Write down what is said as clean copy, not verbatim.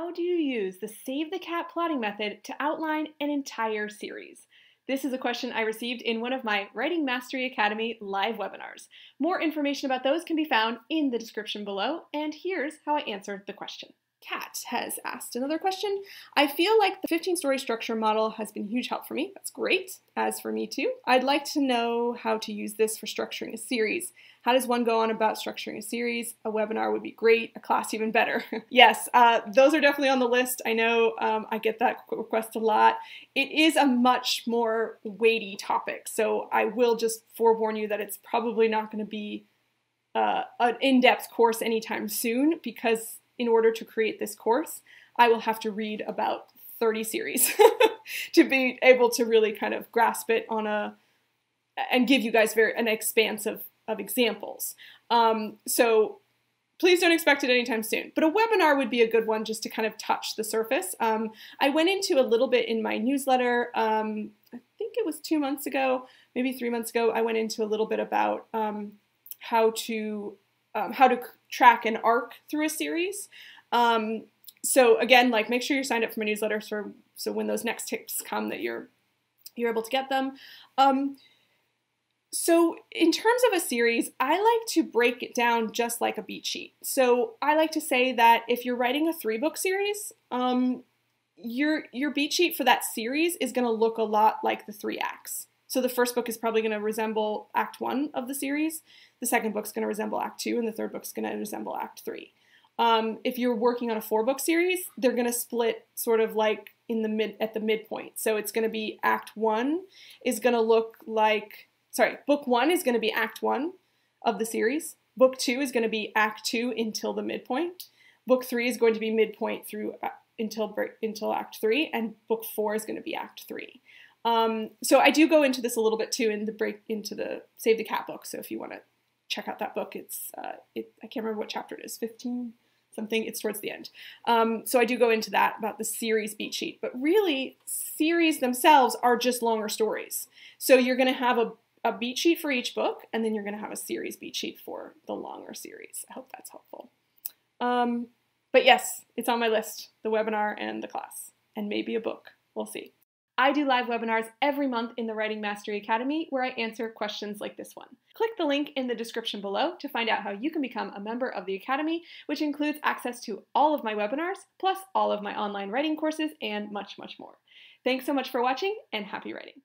How do you use the Save the Cat plotting method to outline an entire series? This is a question I received in one of my Writing Mastery Academy live webinars. More information about those can be found in the description below, and here's how I answered the question. Kat has asked another question. I feel like the 15-story structure model has been a huge help for me. That's great, as for me too. I'd like to know how to use this for structuring a series. How does one go on about structuring a series? A webinar would be great, a class even better. Yes, those are definitely on the list. I know I get that request a lot. It is a much more weighty topic, so I will just forewarn you that it's probably not going to be an in-depth course anytime soon, because in order to create this course, I will have to read about 30 series to be able to really kind of grasp it and give you guys an expanse of examples. So please don't expect it anytime soon. But a webinar would be a good one just to kind of touch the surface. I went into a little bit in my newsletter. I think it was 2 months ago, maybe 3 months ago. I went into a little bit about how to track an arc through a series. So again, like, make sure you're signed up for my newsletter so when those next tips come that you're able to get them. So in terms of a series, I like to break it down just like a beat sheet. So I like to say that if you're writing a 3-book series, your beat sheet for that series is going to look a lot like the 3 acts. So the first book is probably going to resemble Act 1 of the series, the second book's going to resemble Act 2, and the third book's going to resemble Act 3. If you're working on a 4-book series, they're going to split sort of like at the midpoint. So it's going to be Act 1 is going to look like, Book 1 is going to be Act 1 of the series. Book 2 is going to be Act 2 until the midpoint. Book 3 is going to be midpoint through until Act 3, and Book 4 is going to be Act 3. So I do go into this a little bit too in the Save the Cat book. So if you want to check out that book, I can't remember what chapter it is, 15 something. It's towards the end. So I do go into that about the series beat sheet. But really, series themselves are just longer stories. So you're going to have a beat sheet for each book, and then you're going to have a series beat sheet for the longer series. I hope that's helpful. But yes, it's on my list, the webinar and the class, and maybe a book. We'll see. I do live webinars every month in the Writing Mastery Academy where I answer questions like this one. Click the link in the description below to find out how you can become a member of the Academy, which includes access to all of my webinars, plus all of my online writing courses, and much, much more. Thanks so much for watching, and happy writing!